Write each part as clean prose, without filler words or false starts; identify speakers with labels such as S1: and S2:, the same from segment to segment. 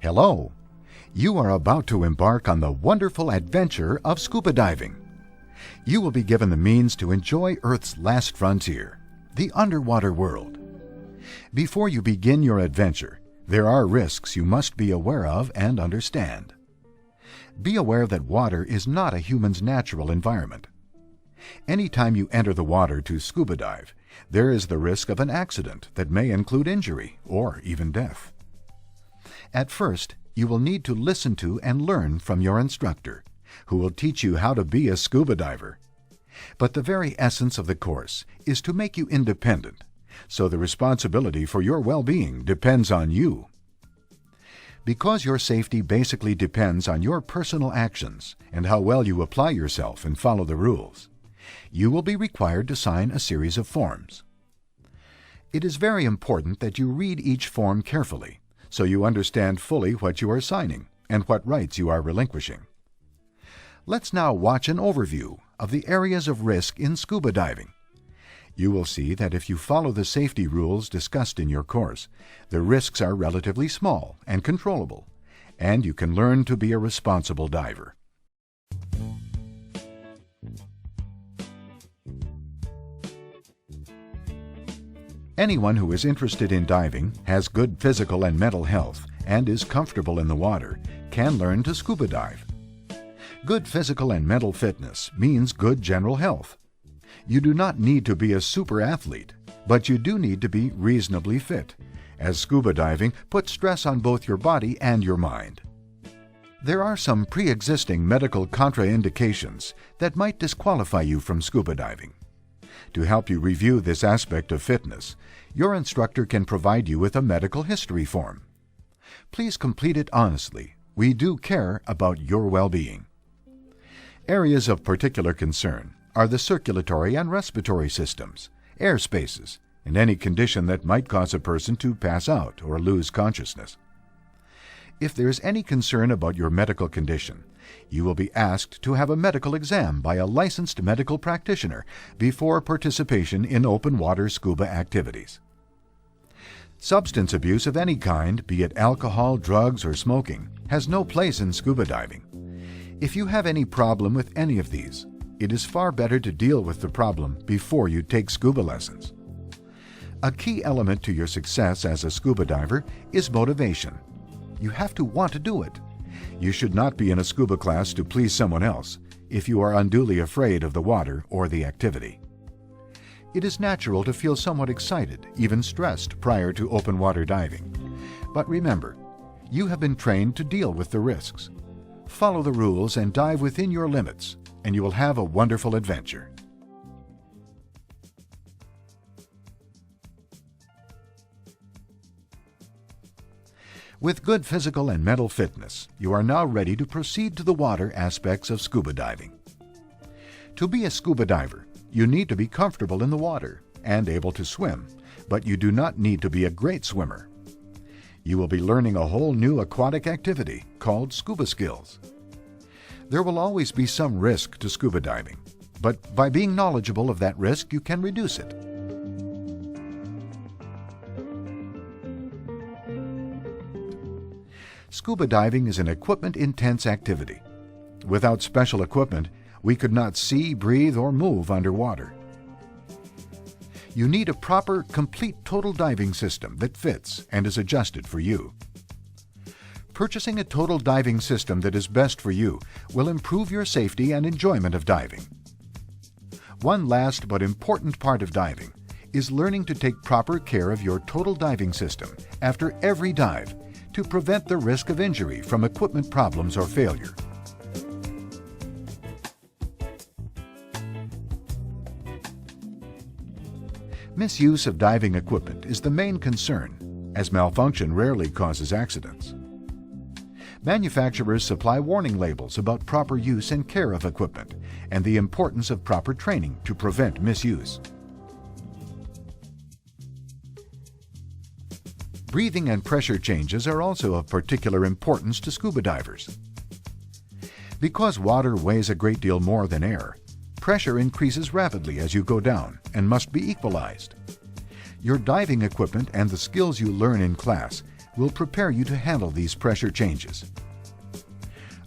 S1: Hello! You are about to embark on the wonderful adventure of scuba diving. You will be given the means to enjoy Earth's last frontier, the underwater world. Before you begin your adventure, there are risks you must be aware of and understand. Be aware that water is not a human's natural environment. Anytime you enter the water to scuba dive, there is the risk of an accident that may include injury or even death. At first, you will need to listen to and learn from your instructor, who will teach you how to be a scuba diver. But the very essence of the course is to make you independent, so the responsibility for your well-being depends on you. Because your safety basically depends on your personal actions and how well you apply yourself and follow the rules, you will be required to sign a series of forms. It is very important that you read each form carefully, so you understand fully what you are signing and what rights you are relinquishing. Let's now watch an overview of the areas of risk in scuba diving. You will see that if you follow the safety rules discussed in your course, the risks are relatively small and controllable, and you can learn to be a responsible diver. Anyone who is interested in diving, has good physical and mental health, and is comfortable in the water, can learn to scuba dive. Good physical and mental fitness means good general health. You do not need to be a super athlete, but you do need to be reasonably fit, as scuba diving puts stress on both your body and your mind. There are some pre-existing medical contraindications that might disqualify you from scuba diving. To help you review this aspect of fitness, your instructor can provide you with a medical history form. Please complete it honestly. We do care about your well-being. Areas of particular concern are the circulatory and respiratory systems, air spaces, and any condition that might cause a person to pass out or lose consciousness. If there is any concern about your medical condition, you will be asked to have a medical exam by a licensed medical practitioner before participation in open water scuba activities. Substance abuse of any kind, be it alcohol, drugs, or smoking, has no place in scuba diving. If you have any problem with any of these, it is far better to deal with the problem before you take scuba lessons. A key element to your success as a scuba diver is motivation. You have to want to do it. You should not be in a scuba class to please someone else if you are unduly afraid of the water or the activity. It is natural to feel somewhat excited, even stressed, prior to open water diving. But remember, you have been trained to deal with the risks. Follow the rules and dive within your limits, and you will have a wonderful adventure. With good physical and mental fitness, you are now ready to proceed to the water aspects of scuba diving. To be a scuba diver, you need to be comfortable in the water and able to swim, but you do not need to be a great swimmer. You will be learning a whole new aquatic activity called scuba skills. There will always be some risk to scuba diving, but by being knowledgeable of that risk, you can reduce it. Scuba diving is an equipment-intense activity. Without special equipment, we could not see, breathe, or move underwater. You need a proper, complete total diving system that fits and is adjusted for you. Purchasing a total diving system that is best for you will improve your safety and enjoyment of diving. One last but important part of diving is learning to take proper care of your total diving system after every dive to prevent the risk of injury from equipment problems or failure. Misuse of diving equipment is the main concern, as malfunction rarely causes accidents. Manufacturers supply warning labels about proper use and care of equipment and the importance of proper training to prevent misuse. Breathing and pressure changes are also of particular importance to scuba divers. Because water weighs a great deal more than air, pressure increases rapidly as you go down and must be equalized. Your diving equipment and the skills you learn in class will prepare you to handle these pressure changes.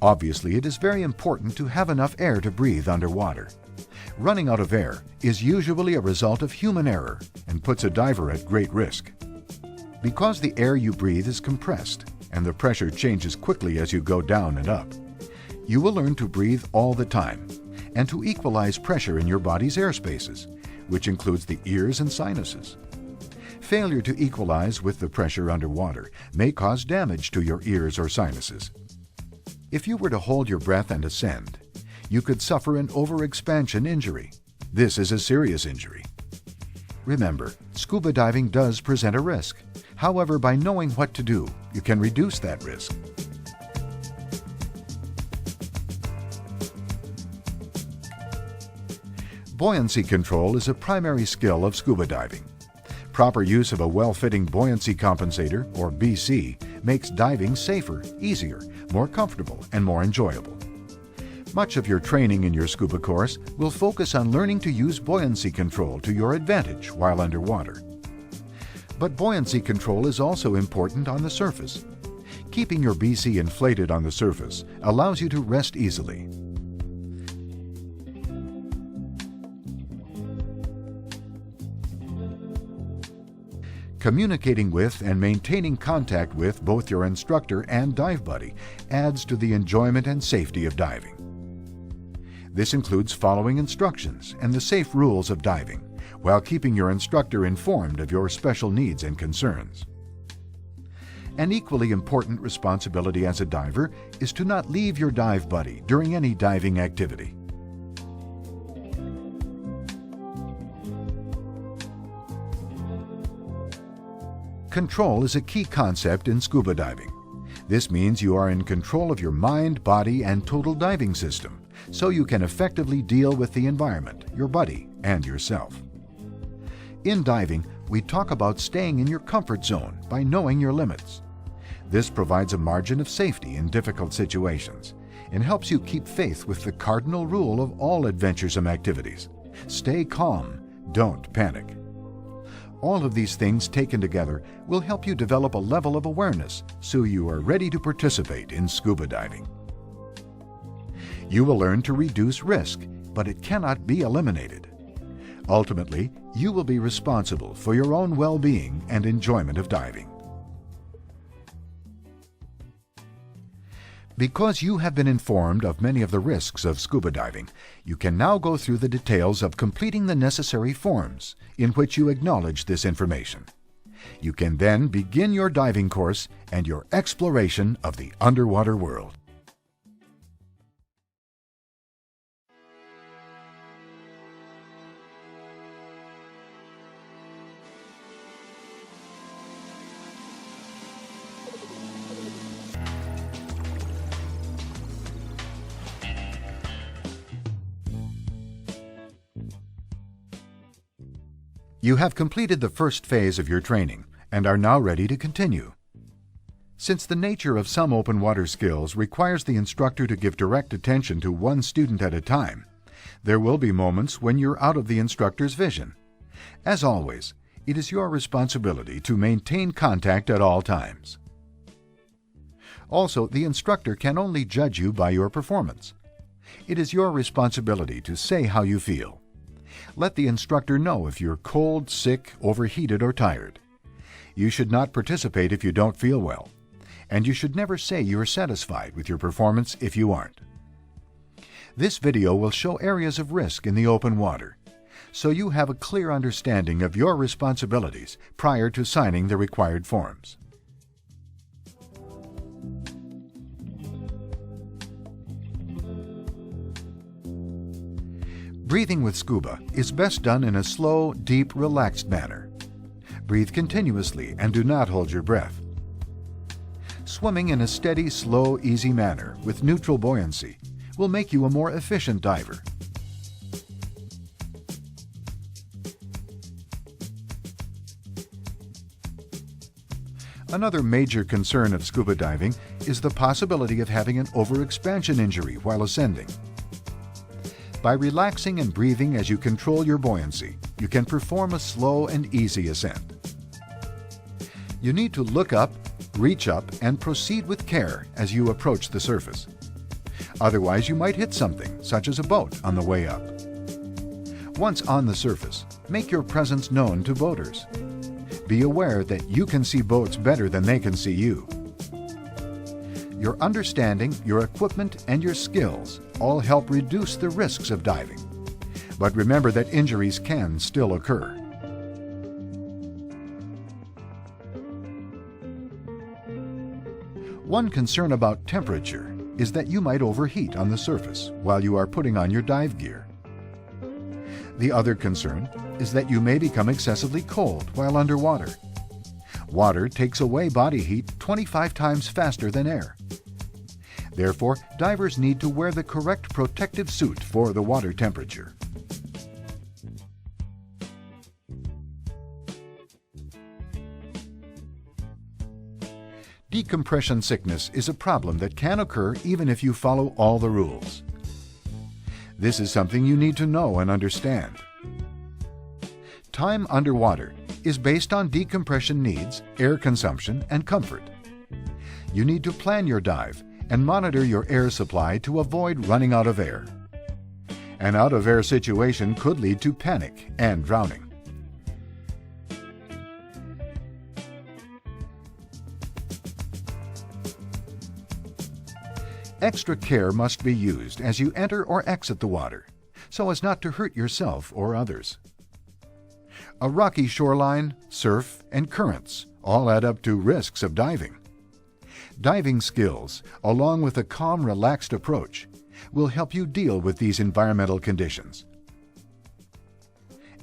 S1: Obviously, it is very important to have enough air to breathe underwater. Running out of air is usually a result of human error and puts a diver at great risk. Because the air you breathe is compressed and the pressure changes quickly as you go down and up, you will learn to breathe all the time and to equalize pressure in your body's air spaces, which includes the ears and sinuses. Failure to equalize with the pressure underwater may cause damage to your ears or sinuses. If you were to hold your breath and ascend, you could suffer an overexpansion injury. This is a serious injury. Remember, scuba diving does present a risk. However, by knowing what to do, you can reduce that risk. Buoyancy control is a primary skill of scuba diving. Proper use of a well-fitting buoyancy compensator, or BC, makes diving safer, easier, more comfortable, and more enjoyable. Much of your training in your scuba course will focus on learning to use buoyancy control to your advantage while underwater. But buoyancy control is also important on the surface. Keeping your BC inflated on the surface allows you to rest easily. Communicating with and maintaining contact with both your instructor and dive buddy adds to the enjoyment and safety of diving. This includes following instructions and the safe rules of diving, while keeping your instructor informed of your special needs and concerns. An equally important responsibility as a diver is to not leave your dive buddy during any diving activity. Control is a key concept in scuba diving. This means you are in control of your mind, body, and total diving system, so you can effectively deal with the environment, your buddy, and yourself. In diving, we talk about staying in your comfort zone by knowing your limits. This provides a margin of safety in difficult situations and helps you keep faith with the cardinal rule of all adventuresome activities: stay calm, don't panic. All of these things taken together will help you develop a level of awareness so you are ready to participate in scuba diving. You will learn to reduce risk, but it cannot be eliminated. Ultimately, you will be responsible for your own well-being and enjoyment of diving. Because you have been informed of many of the risks of scuba diving, you can now go through the details of completing the necessary forms in which you acknowledge this information. You can then begin your diving course and your exploration of the underwater world. You have completed the first phase of your training and are now ready to continue. Since the nature of some open water skills requires the instructor to give direct attention to one student at a time, there will be moments when you're out of the instructor's vision. As always, it is your responsibility to maintain contact at all times. Also, the instructor can only judge you by your performance. It is your responsibility to say how you feel. Let the instructor know if you're cold, sick, overheated, or tired. You should not participate if you don't feel well, and you should never say you're satisfied with your performance if you aren't. This video will show areas of risk in the open water, so you have a clear understanding of your responsibilities prior to signing the required forms. Breathing with scuba is best done in a slow, deep, relaxed manner. Breathe continuously and do not hold your breath. Swimming in a steady, slow, easy manner with neutral buoyancy will make you a more efficient diver. Another major concern of scuba diving is the possibility of having an overexpansion injury while ascending. By relaxing and breathing as you control your buoyancy, you can perform a slow and easy ascent. You need to look up, Reach up and proceed with care as you approach the surface. Otherwise, you might hit something, such as a boat, on the way up. Once on the surface, make your presence known to boaters. Be aware that you can see boats better than they can see you. Your understanding, your equipment, and your skills all help reduce the risks of diving. But remember that injuries can still occur. One concern about temperature is that you might overheat on the surface while you are putting on your dive gear. The other concern is that you may become excessively cold while underwater. Water takes away body heat 25 times faster than air. Therefore, divers need to wear the correct protective suit for the water temperature. Decompression sickness is a problem that can occur even if you follow all the rules. This is something you need to know and understand. Time underwater is based on decompression needs, air consumption, and comfort. You need to plan your dive and monitor your air supply to avoid running out of air. An out-of-air situation could lead to panic and drowning. Extra care must be used as you enter or exit the water, so as not to hurt yourself or others. A rocky shoreline, surf, and currents all add up to risks of diving. Diving skills, along with a calm, relaxed approach, will help you deal with these environmental conditions.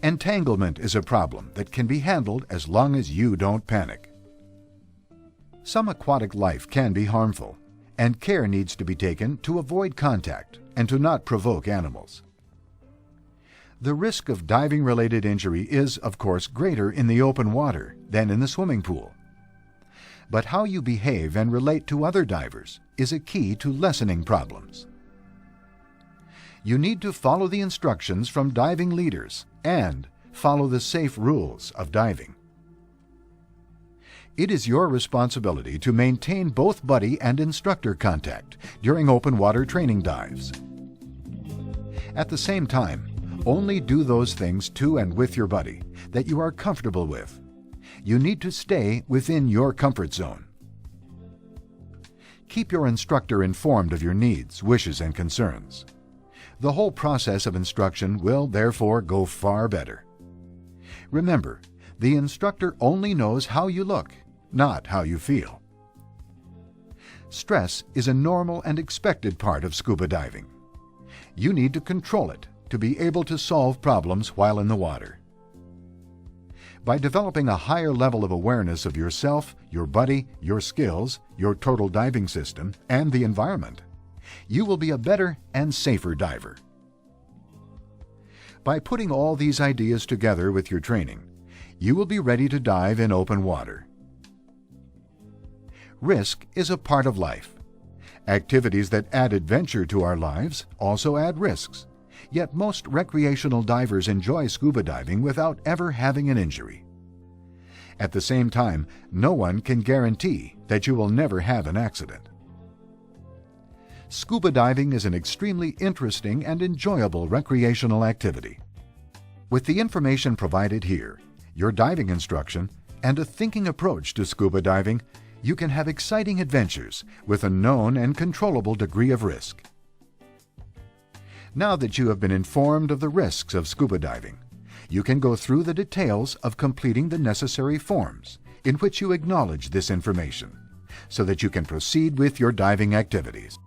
S1: Entanglement is a problem that can be handled as long as you don't panic. Some aquatic life can be harmful, and care needs to be taken to avoid contact and to not provoke animals. The risk of diving-related injury is, of course, greater in the open water than in the swimming pool. But how you behave and relate to other divers is a key to lessening problems. You need to follow the instructions from diving leaders and follow the safe rules of diving. It is your responsibility to maintain both buddy and instructor contact during open water training dives. At the same time, only do those things to and with your buddy that you are comfortable with. You need to stay within your comfort zone. Keep your instructor informed of your needs, wishes, and concerns. The whole process of instruction will therefore go far better. Remember, the instructor only knows how you look, not how you feel. Stress is a normal and expected part of scuba diving. You need to control it to be able to solve problems while in the water. By developing a higher level of awareness of yourself, your buddy, your skills, your total diving system, and the environment, you will be a better and safer diver. By putting all these ideas together with your training, you will be ready to dive in open water. Risk is a part of life. Activities that add adventure to our lives also add risks. Yet most recreational divers enjoy scuba diving without ever having an injury. At the same time, no one can guarantee that you will never have an accident. Scuba diving is an extremely interesting and enjoyable recreational activity. With the information provided here, your diving instruction, and a thinking approach to scuba diving, you can have exciting adventures with a known and controllable degree of risk. Now that you have been informed of the risks of scuba diving, you can go through the details of completing the necessary forms in which you acknowledge this information, so that you can proceed with your diving activities.